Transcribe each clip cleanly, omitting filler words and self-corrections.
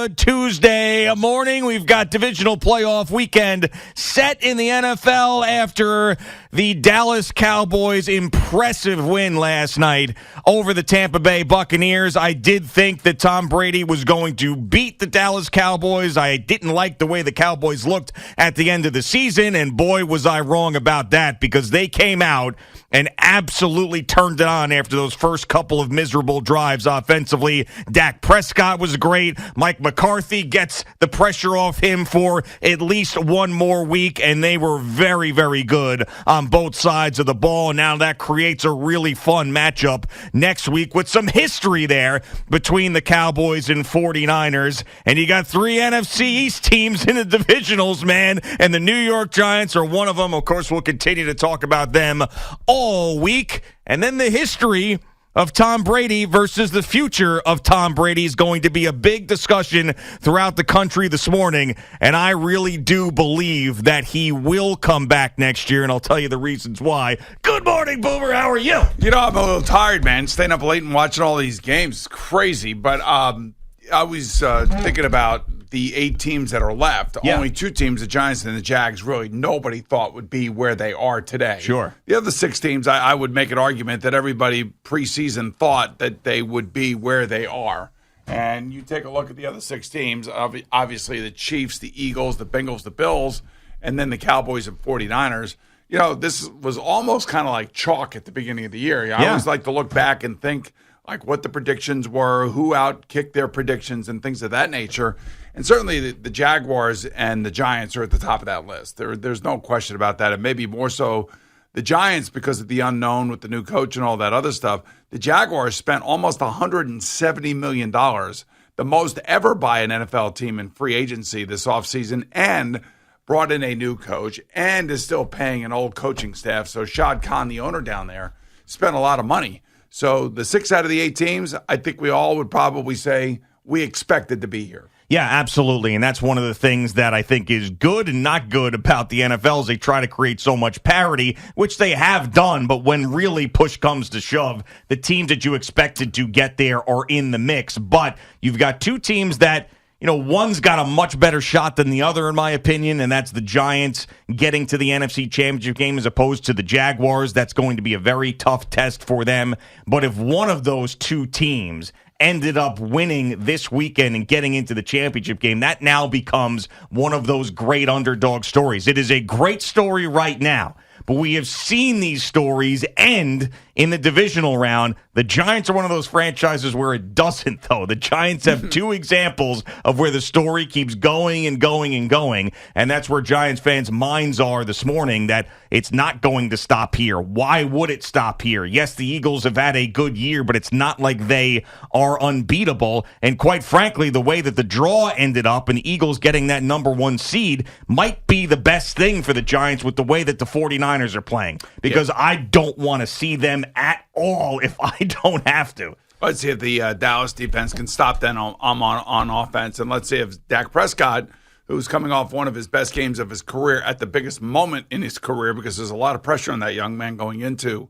good Tuesday morning. We've got divisional playoff weekend set in the NFL after the Dallas Cowboys' impressive win last night over the Tampa Bay Buccaneers. I did think that Tom Brady was going to beat the Dallas Cowboys. I didn't like the way the Cowboys looked at the end of the season, and boy, was I wrong about that, because they came out and absolutely turned it on after those first couple of miserable drives offensively. Dak Prescott was great. Mike McCarthy gets the pressure off him for at least one more week, and they were very, very good on both sides of the ball. And now that creates a really fun matchup next week with some history there between the Cowboys and 49ers. And you got three NFC East teams in the divisionals, man, and the New York Giants are one of them. Of course, we'll continue to talk about them all week. And then the history of Tom Brady versus the future of Tom Brady is going to be a big discussion throughout the country this morning. And I really do believe that he will come back next year, and I'll tell you the reasons why. Good morning, Boomer. How are you? You know, I'm a little tired, man. Staying up late and watching all these games is crazy. But I was thinking about the 8 teams that are left. Yeah. Only 2 teams, the Giants and the Jags, really nobody thought would be where they are today. Sure. The other 6 teams, I would make an argument that everybody preseason thought that they would be where they are. And you take a look at the other 6 teams, obviously the Chiefs, the Eagles, the Bengals, the Bills, and then the Cowboys and 49ers. You know, this was almost kind of like chalk at the beginning of the year. I always like to look back and think like what the predictions were, who outkicked their predictions, and things of that nature. And certainly the Jaguars and the Giants are at the top of that list. There's no question about that. And maybe more so the Giants because of the unknown with the new coach and all that other stuff. The Jaguars spent almost $170 million, the most ever by an NFL team in free agency this offseason, and brought in a new coach and is still paying an old coaching staff. So Shad Khan, the owner down there, spent a lot of money. So the 6 out of the 8 teams, I think we all would probably say we expected to be here. Yeah, absolutely. And that's one of the things that I think is good and not good about the NFL is they try to create so much parity, which they have done. But when really push comes to shove, the teams that you expected to get there are in the mix. But you've got 2 teams that, you know, one's got a much better shot than the other, in my opinion, and that's the Giants getting to the NFC Championship game as opposed to the Jaguars. That's going to be a very tough test for them. But if one of those 2 teams ended up winning this weekend and getting into the championship game, that now becomes one of those great underdog stories. It is a great story right now, but we have seen these stories end in the divisional round. The Giants are one of those franchises where it doesn't, though. The Giants have 2 examples of where the story keeps going and going and going, and that's where Giants fans' minds are this morning, that it's not going to stop here. Why would it stop here? Yes, the Eagles have had a good year, but it's not like they are unbeatable, and quite frankly, the way that the draw ended up and the Eagles getting that number 1 seed might be the best thing for the Giants with the way that the 49ers are playing, because I don't want to see them at all if I don't have to. Let's see if the Dallas defense can stop them on offense. And let's see if Dak Prescott, who's coming off one of his best games of his career at the biggest moment in his career, because there's a lot of pressure on that young man going into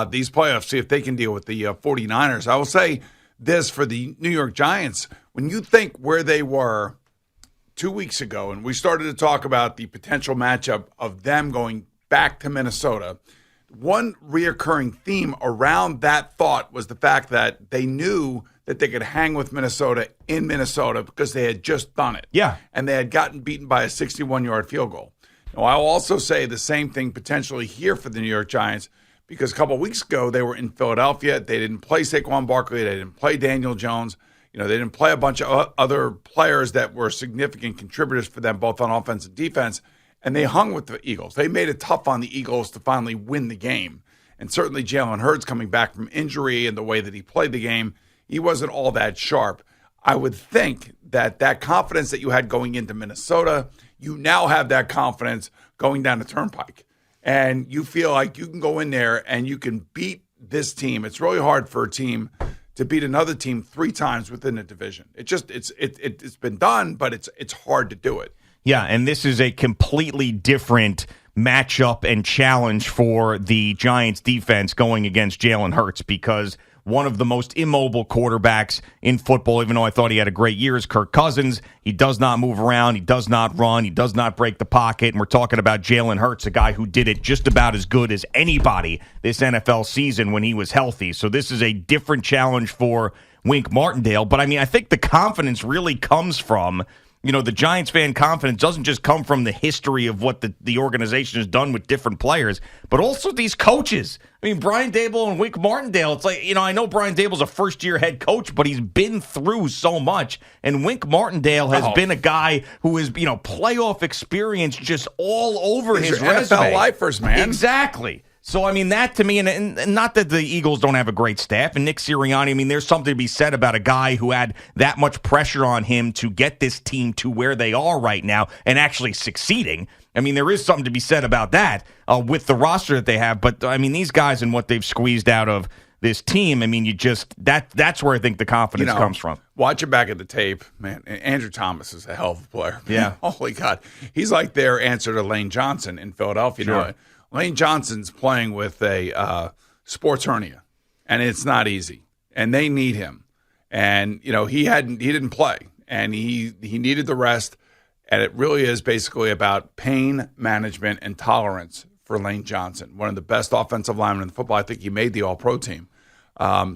these playoffs, see if they can deal with the 49ers. I will say this for the New York Giants. When you think where they were 2 weeks ago, and we started to talk about the potential matchup of them going back to Minnesota, one reoccurring theme around that thought was the fact that they knew that they could hang with Minnesota in Minnesota because they had just done it. Yeah. And they had gotten beaten by a 61-yard field goal. Now, I'll also say the same thing potentially here for the New York Giants, because a couple of weeks ago they were in Philadelphia. They didn't play Saquon Barkley. They didn't play Daniel Jones. You know, they didn't play a bunch of other players that were significant contributors for them, both on offense and defense. And they hung with the Eagles. They made it tough on the Eagles to finally win the game. And certainly Jalen Hurts coming back from injury and the way that he played the game, he wasn't all that sharp. I would think that confidence that you had going into Minnesota, you now have that confidence going down the turnpike. And you feel like you can go in there and you can beat this team. It's really hard for a team to beat another team 3 times within a division. It's been done, but it's hard to do it. Yeah, and this is a completely different matchup and challenge for the Giants defense going against Jalen Hurts, because one of the most immobile quarterbacks in football, even though I thought he had a great year, is Kirk Cousins. He does not move around. He does not run. He does not break the pocket. And we're talking about Jalen Hurts, a guy who did it just about as good as anybody this NFL season when he was healthy. So this is a different challenge for Wink Martindale. But, I mean, I think the confidence really comes from, the Giants fan confidence doesn't just come from the history of what the organization has done with different players, but also these coaches. I mean, Brian Daboll and Wink Martindale, it's like, I know Brian Daboll's a first-year head coach, but he's been through so much. And Wink Martindale has been a guy who is, playoff experience just all over his resume. NFL lifers, man. Exactly. So, I mean, that to me, and not that the Eagles don't have a great staff, and Nick Sirianni, I mean, there's something to be said about a guy who had that much pressure on him to get this team to where they are right now and actually succeeding. I mean, there is something to be said about that with the roster that they have. But, I mean, these guys and what they've squeezed out of this team, I mean, that's where I think the confidence comes from. Watch it back at the tape, man. Andrew Thomas is a hell of a player. Yeah. Holy God. He's like their answer to Lane Johnson in Philadelphia. Sure. Lane Johnson's playing with a sports hernia, and it's not easy. And they need him. And he didn't play, and he needed the rest. And it really is basically about pain management and tolerance for Lane Johnson, one of the best offensive linemen in football. I think he made the All-Pro team.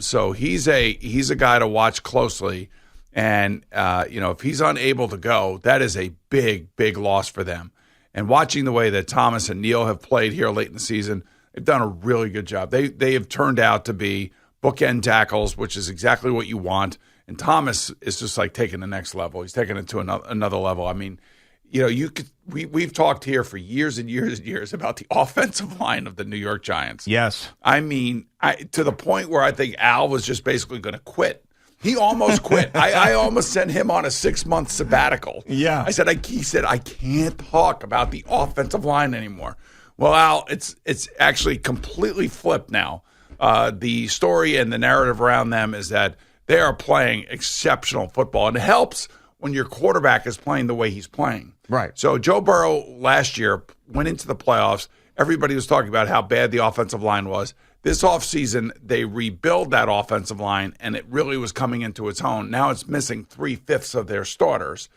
So he's a guy to watch closely. And if he's unable to go, that is a big, big loss for them. And watching the way that Thomas and Neal have played here late in the season, they've done a really good job. They have turned out to be bookend tackles, which is exactly what you want. And Thomas is just like taking the next level. He's taking it to another level. I mean, we've talked here for years and years and years about the offensive line of the New York Giants. Yes. I mean, to the point where I think Al was just basically going to quit. He almost quit. I almost sent him on a 6-month sabbatical. Yeah. He said, I can't talk about the offensive line anymore. Well, Al, it's actually completely flipped now. The story and the narrative around them is that they are playing exceptional football. And it helps when your quarterback is playing the way he's playing. Right. So Joe Burrow last year went into the playoffs. Everybody was talking about how bad the offensive line was. This offseason, they rebuild that offensive line, and it really was coming into its own. Now it's missing 3/5 of their starters.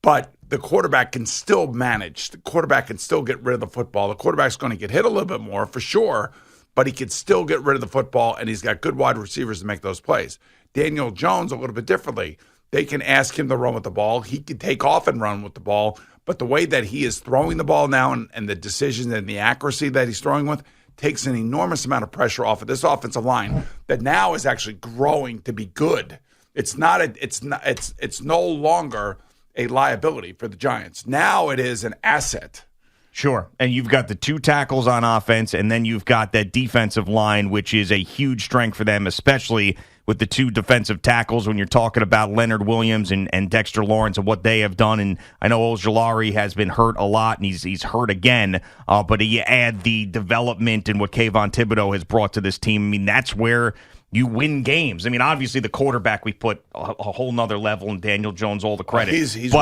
But the quarterback can still manage. The quarterback can still get rid of the football. The quarterback's going to get hit a little bit more, for sure, but he can still get rid of the football, and he's got good wide receivers to make those plays. Daniel Jones, a little bit differently. They can ask him to run with the ball. He can take off and run with the ball. But the way that he is throwing the ball now and the decisions and the accuracy that he's throwing with takes an enormous amount of pressure off of this offensive line that now is actually growing to be good. It's no longer a liability for the Giants. Now it is an asset. Sure. And you've got the 2 tackles on offense, and then you've got that defensive line, which is a huge strength for them, especially with the 2 defensive tackles when you're talking about Leonard Williams and Dexter Lawrence and what they have done. And I know Ojulari has been hurt a lot, and he's hurt again. But you add the development and what Kayvon Thibodeau has brought to this team. I mean, that's where you win games. I mean, obviously the quarterback, we put a whole nother level, and Daniel Jones all the credit. He's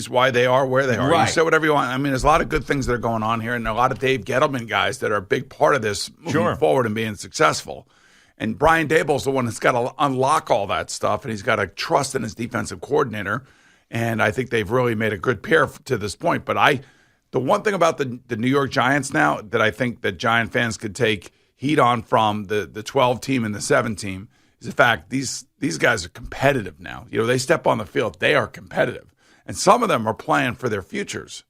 why they are where they are. Right. You say whatever you want. I mean, there's a lot of good things that are going on here, and a lot of Dave Gettleman guys that are a big part of this moving forward and being successful. And Brian Daboll's the one that's got to unlock all that stuff, and he's got to trust in his defensive coordinator. And I think they've really made a good pair to this point. But the one thing about the New York Giants now that I think that Giant fans could take heat on from the 12 team and the 7 team is the fact these guys are competitive now. They step on the field, they are competitive. And some of them are playing for their futures.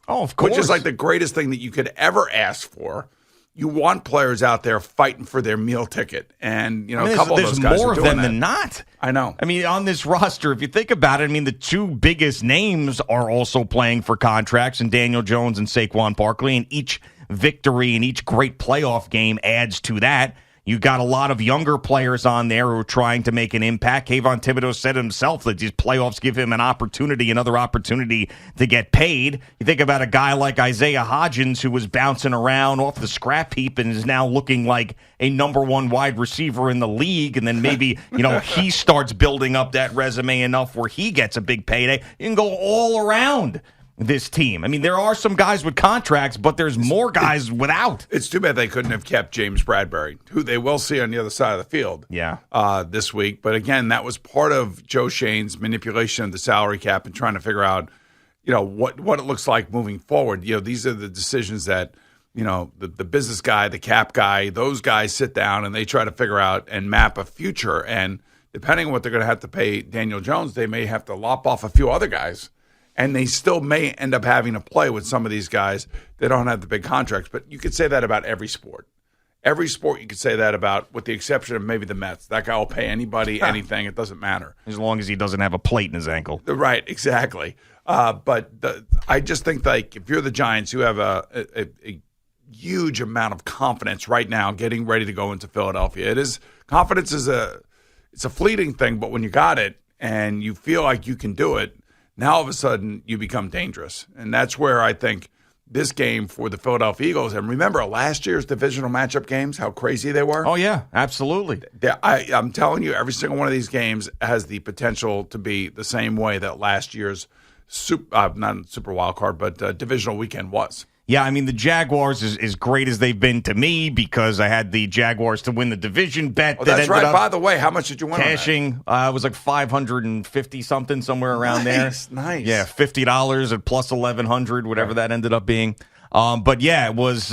Oh, of course. Which is like the greatest thing that you could ever ask for. You want players out there fighting for their meal ticket. And, a couple of those guys more are of doing them that. than not. I know. I mean, on this roster, if you think about it, I mean, the 2 biggest names are also playing for contracts, and Daniel Jones and Saquon Barkley, and each victory and each great playoff game adds to that. You got a lot of younger players on there who are trying to make an impact. Kayvon Thibodeau said himself that these playoffs give him another opportunity to get paid. You think about a guy like Isaiah Hodgins, who was bouncing around off the scrap heap and is now looking like a number 1 wide receiver in the league. And then maybe, he starts building up that resume enough where he gets a big payday. You can go all around this team. I mean, there are some guys with contracts, but there's more guys without. It's too bad they couldn't have kept James Bradbury, who they will see on the other side of the field this week. But again, that was part of Joe Shane's manipulation of the salary cap and trying to figure out, what it looks like moving forward. These are the decisions that, the business guy, the cap guy, those guys sit down and they try to figure out and map a future. And depending on what they're going to have to pay Daniel Jones, they may have to lop off a few other guys. And they still may end up having to play with some of these guys that don't have the big contracts. But you could say that about every sport. Every sport you could say that about, with the exception of maybe the Mets. That guy will pay anybody anything. It doesn't matter. As long as he doesn't have a plate in his ankle. Right, exactly. But I just think, like, if you're the Giants, you have a huge amount of confidence right now getting ready to go into Philadelphia. Confidence is it's a fleeting thing, but when you got it and you feel like you can do it, now all of a sudden you become dangerous. And that's where I think this game for the Philadelphia Eagles, and remember last year's divisional matchup games, how crazy they were? Oh, yeah, absolutely. I'm telling you, every single one of these games has the potential to be the same way that last year's not super wild card, but divisional weekend was. Yeah, I mean, the Jaguars, as great as they've been to me, because I had the Jaguars to win the division bet. Oh, that's right. By the way, how much did you win cashing? On that? It was like $550-something, somewhere around there. Nice. Yeah, $50 at plus 1,100, whatever that ended up being. But yeah, it was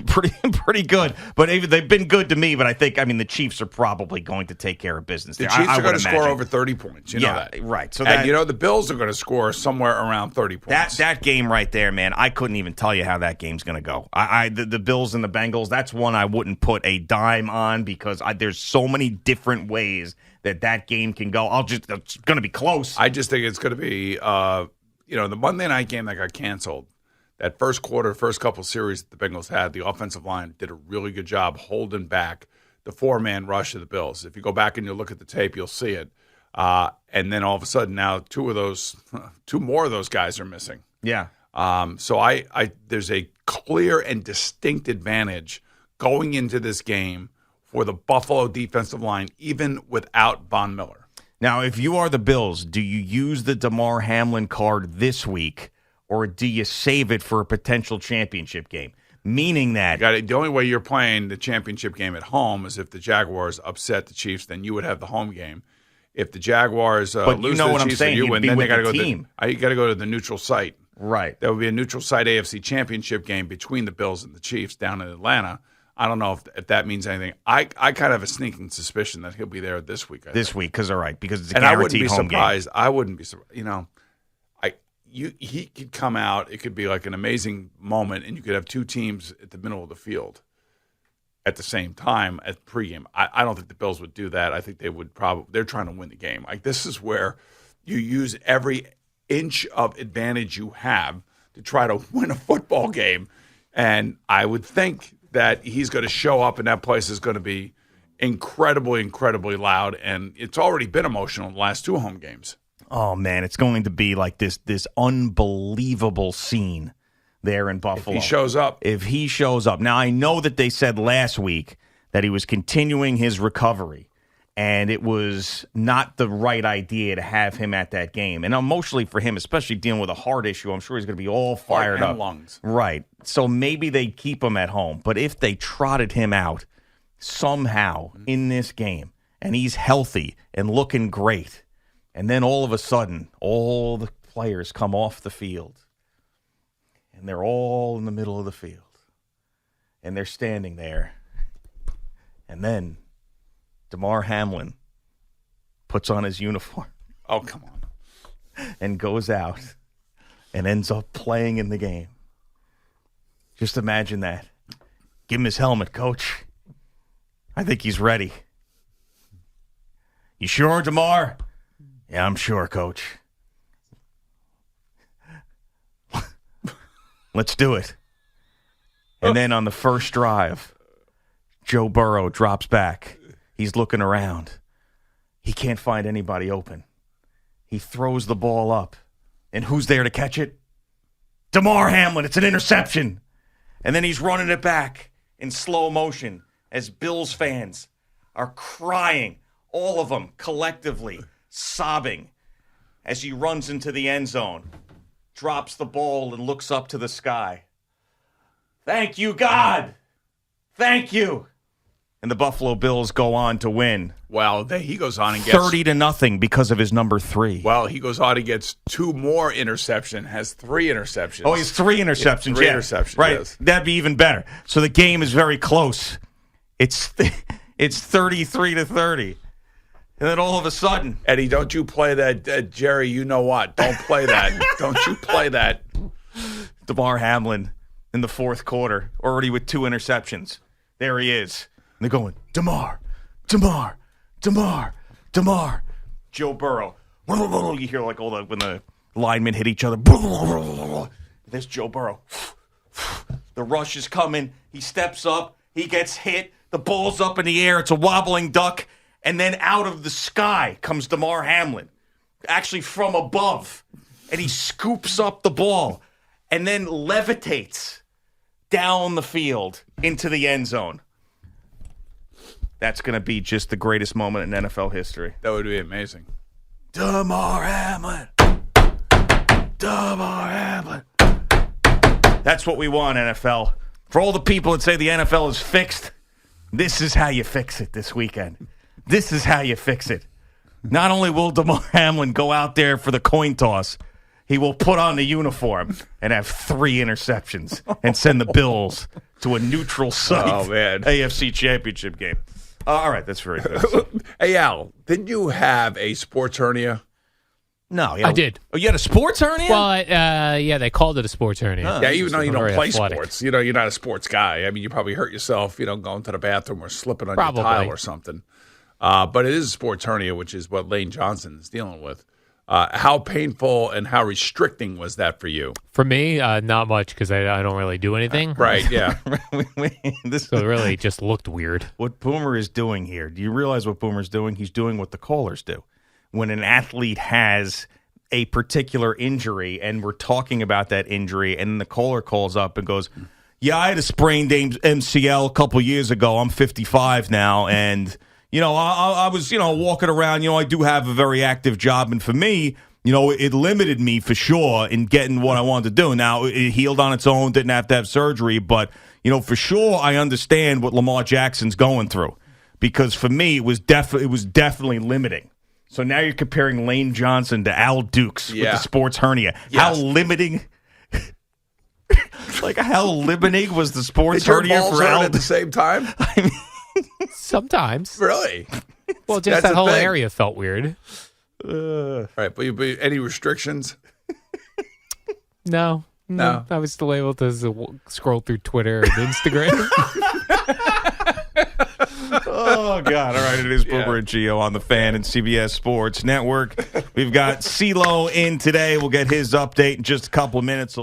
pretty good. But they've been good to me. But I think, the Chiefs are probably going to take care of business. The Chiefs are going to score over 30 points. You know that, right? So the Bills are going to score somewhere around 30 points. That game right there, man, I couldn't even tell you how that game's going to go. The Bills and the Bengals, that's one I wouldn't put a dime on because there's so many different ways that game can go. It's going to be close. I just think it's going to be, the Monday night game that got canceled. That first quarter, first couple series that the Bengals had, the offensive line did a really good job holding back the four-man rush of the Bills. If you go back and you look at the tape, you'll see it. And then all of a sudden now two more of those guys are missing. Yeah. So there's a clear and distinct advantage going into this game for the Buffalo defensive line, even without Von Miller. Now, if you are the Bills, do you use the Damar Hamlin card this week, or do you save it for a potential championship game? Meaning that the only way you're playing the championship game at home is if the Jaguars upset the Chiefs, then you would have the home game. If the Jaguars lose to the Chiefs and you win, then they got to go you got to go to the neutral site. Right. There would be a neutral site AFC championship game between the Bills and the Chiefs down in Atlanta. I don't know if that means anything. I kind of have a sneaking suspicion that he'll be there this week. Because it's a guaranteed home game. I wouldn't be surprised. He could come out. It could be like an amazing moment, and you could have two teams at the middle of the field at the same time at pregame. I don't think the Bills would do that. I think they would they're trying to win the game. Like, this is where you use every inch of advantage you have to try to win a football game. And I would think that he's going to show up, and that place is going to be incredibly, incredibly loud. And it's already been emotional in the last two home games. Oh, man, it's going to be like this unbelievable scene there in Buffalo. If he shows up. Now, I know that they said last week that he was continuing his recovery, and it was not the right idea to have him at that game. And emotionally for him, especially dealing with a heart issue, I'm sure he's going to be all fired up. Heart and lungs. Right. So maybe they keep him at home. But if they trotted him out somehow in this game, and he's healthy and looking great, and then all of a sudden, all the players come off the field, and they're all in the middle of the field, and they're standing there, and then Damar Hamlin puts on his uniform. Oh, come on. And goes out and ends up playing in the game. Just imagine that. Give him his helmet, coach. I think he's ready. You sure, Damar? Yeah, I'm sure, coach. Let's do it. And then on the first drive, Joe Burrow drops back. He's looking around. He can't find anybody open. He throws the ball up. And who's there to catch it? Damar Hamlin. It's an interception. And then he's running it back in slow motion as Bills fans are crying, all of them collectively, sobbing as he runs into the end zone, drops the ball and looks up to the sky. Thank you, God. Thank you. And the Buffalo Bills go on to win. Well, he goes on and gets 30-0 because of his number 3. Well, he goes on and gets 2 more interceptions, has 3 interceptions. Oh, he has 3 interceptions. 3 interceptions, right. yes. That'd be even better. So the game is very close. It's 33-30. And then all of a sudden, Eddie, don't you play that, Jerry, you know what? Don't play that. Don't you play that. Damar Hamlin in the fourth quarter, already with 2 interceptions. There he is. And they're going, Damar. Joe Burrow. You hear like when the linemen hit each other. There's Joe Burrow. The rush is coming. He steps up. He gets hit. The ball's up in the air. It's a wobbling duck. And then out of the sky comes Damar Hamlin, actually from above. And he scoops up the ball and then levitates down the field into the end zone. That's going to be just the greatest moment in NFL history. That would be amazing. Damar Hamlin. That's what we want, NFL. For all the people that say the NFL is fixed, this is how you fix it this weekend. This is how you fix it. Not only will Damar Hamlin go out there for the coin toss, he will put on the uniform and have 3 interceptions and send the Bills to a neutral site AFC Championship game. All right, that's very good. Hey, Al, didn't you have a sports hernia? No. I did. Oh, you had a sports hernia? Well, yeah, they called it a sports hernia. Yeah, even though you don't play athletic. sports. You know, you're not a sports guy. I mean, you probably hurt yourself, going to the bathroom or slipping on your tile or something. But it is a sports hernia, which is what Lane Johnson is dealing with. How painful and how restricting was that for you? For me, not much because I don't really do anything. Right, yeah. So it really just looked weird. What Boomer is doing here, do you realize what Boomer's doing? He's doing what the callers do. When an athlete has a particular injury and we're talking about that injury and the caller calls up and goes, yeah, I had a sprained MCL a couple years ago. I'm 55 now, and I was, walking around. I do have a very active job, and for me, it limited me for sure in getting what I wanted to do. Now, it healed on its own, didn't have to have surgery, but, for sure I understand what Lamar Jackson's going through, because for me, it was definitely limiting. So now you're comparing Lane Johnson to Al Dukes with the sports hernia. Yes. How limiting... how limiting was the sports hernia for Al at the same time? I mean... Sometimes. Really? Well, just that whole area felt weird. All right, but any restrictions? No. I was still able to scroll through Twitter and Instagram. Oh, God. All right, it is Boomer and Gio on the Fan and CBS Sports Network. We've got CeeLo in today. We'll get his update in just a couple of minutes.